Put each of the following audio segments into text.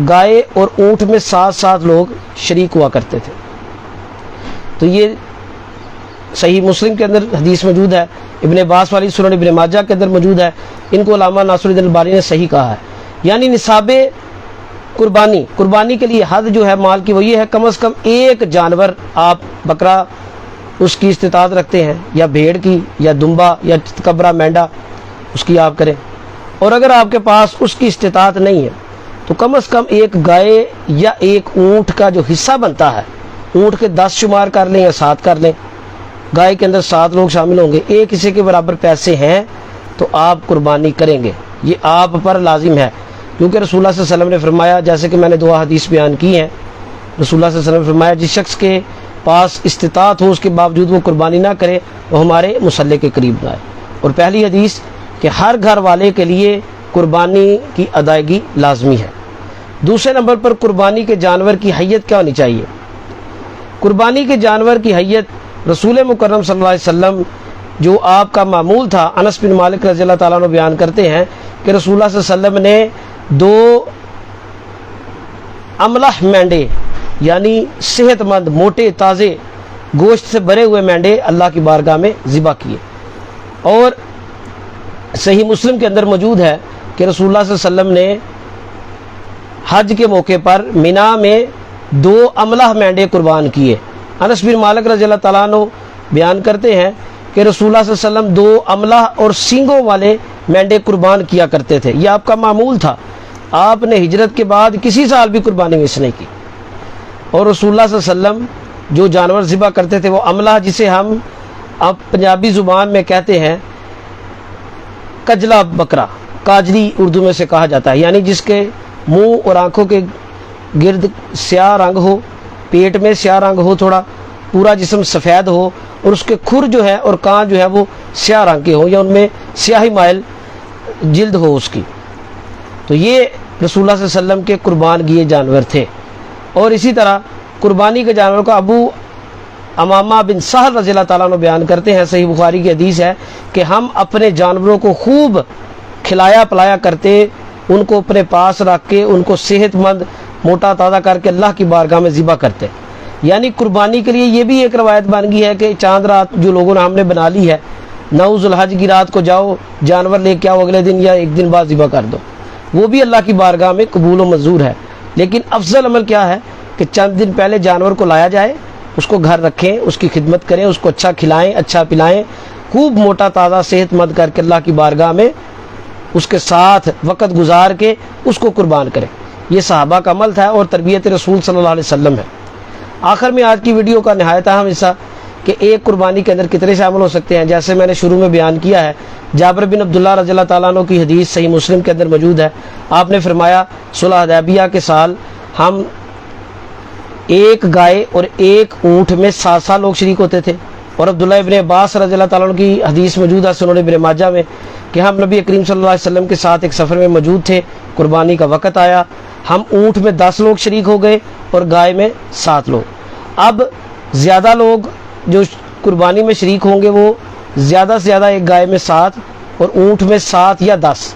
گائے اور اونٹ میں 7 لوگ شریک ہوا کرتے تھے۔ تو یہ صحیح مسلم کے اندر حدیث موجود ہے، ابن عباس والی سنن ابن ماجہ کے اندر موجود ہے، ان کو علامہ ناصر الدین البانی نے صحیح کہا ہے۔ یعنی نصاب قربانی کے لیے حد جو ہے مال کی وہ یہ ہے، کم از کم ایک جانور آپ بکرا اس کی استطاعت رکھتے ہیں، یا بھیڑ کی یا دمبا یا کبرا مینڈا اس کی آپ کریں، اور اگر آپ کے پاس اس کی استطاعت نہیں ہے تو کم از کم ایک گائے یا ایک اونٹ کا جو حصہ بنتا ہے، اونٹ کے 10 شمار کر لیں یا 7 کر لیں، گائے کے اندر 7 لوگ شامل ہوں گے، ایک حصے کے برابر پیسے ہیں تو آپ قربانی کریں گے، یہ آپ پر لازم ہے، کیونکہ رسول اللہ صلی اللہ علیہ وسلم نے فرمایا، جیسے کہ میں نے 2 حدیث بیان کی ہیں، رسول اللہ صلی اللہ علیہ وسلم نے فرمایا جس شخص کے پاس استطاعت ہو اس کے باوجود وہ قربانی نہ کرے وہ ہمارے مصلی کے قریب نہ آئے۔ اور پہلی حدیث کہ ہر گھر والے کے لیے قربانی کی ادائیگی لازمی ہے۔ دوسرے نمبر پر قربانی کے جانور کی حیت کیا ہونی چاہیے؟ قربانی کے جانور کی حیت رسول مکرم صلی اللہ علیہ وسلم جو آپ کا معمول تھا، انس بن مالک رضی اللہ تعالیٰ عنہ بیان کرتے ہیں کہ رسول اللہ صلی اللہ علیہ وسلم نے 2 املح مینڈے یعنی صحت مند موٹے تازے گوشت سے بھرے ہوئے مینڈے اللہ کی بارگاہ میں ذبح کیے۔ اور صحیح مسلم کے اندر موجود ہے کہ رسول اللہ صلی اللہ علیہ وسلم نے حج کے موقع پر مینا میں 2 املح مینڈے قربان کیے۔ انس بن مالک رضی اللہ تعالیٰ عنہ بیان کرتے ہیں کہ رسول اللہ صلی اللہ علیہ وسلم 2 املح اور سینگوں والے مینڈے قربان کیا کرتے تھے، یہ آپ کا معمول تھا، آپ نے ہجرت کے بعد کسی سال بھی قربانی مس نہیں کی۔ اور رسول اللہ صلی اللہ علیہ وسلم جو جانور ذبح کرتے تھے وہ املح، جسے ہم اب پنجابی زبان میں کہتے ہیں کجلا بکرا، کاجلی اردو میں سے کہا جاتا ہے، یعنی جس کے منہ اور آنکھوں کے گرد سیاہ رنگ ہو، پیٹ میں سیاہ رنگ ہو، تھوڑا پورا جسم سفید ہو، اور اس کے کھر جو ہے اور کان جو ہے وہ سیاہ رنگ کے ہوں، یا ان میں سیاہی مائل جلد ہو اس کی۔ تو یہ رسول اللہ صلی اللہ علیہ وسلم کے قربان کیے جانور تھے۔ اور اسی طرح قربانی کے جانور کو ابو امامہ بن سہل رضی اللہ تعالیٰ عنہ بیان کرتے ہیں، صحیح بخاری کی حدیث ہے کہ ہم اپنے جانوروں کو خوب کھلایا پلایا کرتے، ان کو اپنے پاس رکھ کے ان کو صحت مند موٹا تازہ کر کے اللہ کی بارگاہ میں ذبح کرتے۔ یعنی قربانی کے لیے یہ بھی ایک روایت بن گئی ہے کہ چاند رات جو لوگوں نے ہم نے بنا لی ہے، 9 ذوالحج کی رات کو جاؤ جانور لے کے آؤ، اگلے دن یا ایک دن بعد ذبح کر دو، وہ بھی اللہ کی بارگاہ میں قبول و منظور ہے۔ لیکن افضل عمل کیا ہے کہ چند دن پہلے جانور کو لایا جائے، اس کو گھر رکھیں، اس کی خدمت کریں، اس کو اچھا کھلائیں، اچھا پلائیں، خوب موٹا تازہ صحت مند کر کے اللہ کی بارگاہ میں اس کے ساتھ وقت گزار کے اس کو قربان کریں۔ یہ صحابہ کا عمل تھا اور تربیت رسول صلی اللہ علیہ وسلم ہے۔ آخر میں آج کی ویڈیو کا نہایت اہم حصہ کہ ایک قربانی کے اندر کتنے شامل ہو سکتے ہیں، جیسے میں نے شروع میں بیان کیا ہے، جابر بن عبداللہ رضی اللہ تعالیٰ عنہ کی حدیث صحیح مسلم کے اندر موجود ہے۔ آپ نے فرمایا صلح حدیبیہ کے سال ہم ایک گائے اور ایک اونٹ میں 7 لوگ شریک ہوتے تھے۔ اور عبداللہ ابن عباس رضی اللہ تعالیٰ عنہ کی حدیث موجود ہے سنن ابن ماجہ میں کہ ہم نبی کریم صلی اللہ علیہ وسلم کے ساتھ ایک سفر میں موجود تھے، قربانی کا وقت آیا، ہم اونٹ میں 10 لوگ شریک ہو گئے اور گائے میں 7 لوگ۔ اب زیادہ لوگ جو قربانی میں شریک ہوں گے وہ زیادہ سے زیادہ ایک گائے میں 7 اور اونٹ میں 7 یا 10،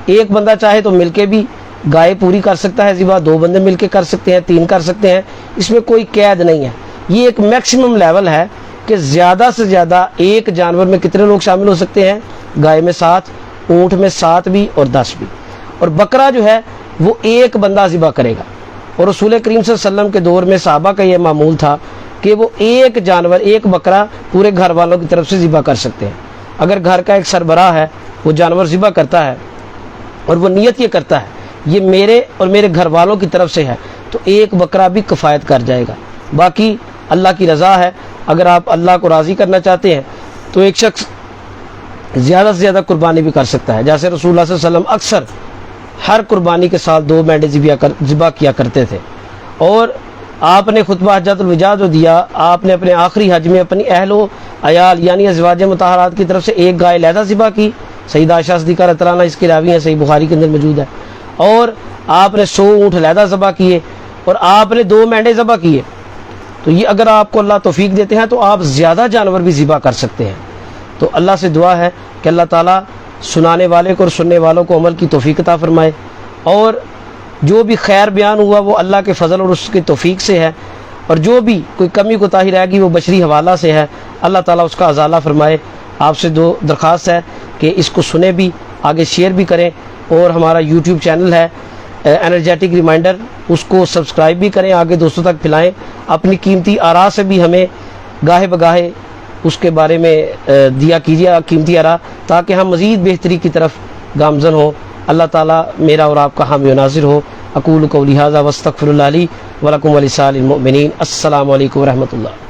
ایک بندہ چاہے تو مل کے بھی گائے پوری کر سکتا ہے ذبح، 2 بندے مل کے کر سکتے ہیں، 3 کر سکتے ہیں، اس میں کوئی قید نہیں ہے۔ یہ ایک میکسیمم لیول ہے کہ زیادہ سے زیادہ ایک جانور میں کتنے لوگ شامل ہو سکتے ہیں، گائے میں 7، اونٹ میں 7 بھی اور 10 بھی۔ اور بکرا جو ہے وہ ایک بندہ ذبح کرے گا، اور رسول کریم صلی اللہ علیہ وسلم کے دور میں صحابہ کا یہ معمول تھا کہ وہ ایک جانور ایک بکرا پورے گھر والوں کی طرف سے ذبح کر سکتے ہیں۔ اگر گھر کا ایک سربراہ ہے وہ جانور ذبح کرتا ہے اور وہ نیت یہ کرتا ہے یہ میرے اور میرے گھر والوں کی طرف سے ہے، تو ایک بکرا بھی کفایت کر جائے گا۔ باقی اللہ کی رضا ہے، اگر آپ اللہ کو راضی کرنا چاہتے ہیں تو ایک شخص زیادہ سے زیادہ قربانی بھی کر سکتا ہے، جیسے رسول اللہ صلی اللہ علیہ وسلم اکثر ہر قربانی کے ساتھ 2 مینڈے ذبح کیا کرتے تھے۔ اور آپ نے خطبہ حجۃ الوداع جو دیا، آپ نے اپنے آخری حج میں اپنی اہل و عیال یعنی ازواج مطہرات کی طرف سے ایک گائے علیحدہ ذبح کی، سیدہ عائشہ صدیقہ رضی اللہ عنہ اس کے راوی ہیں، صحیح بخاری کے اندر موجود ہے۔ اور آپ نے 100 اونٹ علیحدہ ذبح کیے اور آپ نے 2 مینڈے ذبح کیے۔ تو یہ اگر آپ کو اللہ توفیق دیتے ہیں تو آپ زیادہ جانور بھی ذبح کر سکتے ہیں۔ تو اللہ سے دعا ہے کہ اللہ تعالیٰ سنانے والے کو اور سننے والوں کو عمل کی توفیق عطا فرمائے، اور جو بھی خیر بیان ہوا وہ اللہ کے فضل اور اس کی توفیق سے ہے، اور جو بھی کوئی کمی کوتاہی رہ گی وہ بشری حوالہ سے ہے، اللہ تعالیٰ اس کا ازالہ فرمائے۔ آپ سے دو درخواست ہے کہ اس کو سنیں بھی، آگے شیئر بھی کریں، اور ہمارا یوٹیوب چینل ہے انرجیٹک ریمائنڈر، اس کو سبسکرائب بھی کریں، آگے دوستوں تک پھیلائیں۔ اپنی قیمتی آراء سے بھی ہمیں گاہے بگاہے اس کے بارے میں دیا کیجیے قیمتی آراء، تاکہ ہم مزید بہتری کی طرف گامزن ہوں۔ اللہ تعالیٰ میرا اور آپ کا حامی و ناصر ہو۔ اقول قولی ھذا واستغفر اللہ لی ولکم ولسائر المؤمنین۔ السلام علیکم ورحمۃ اللہ۔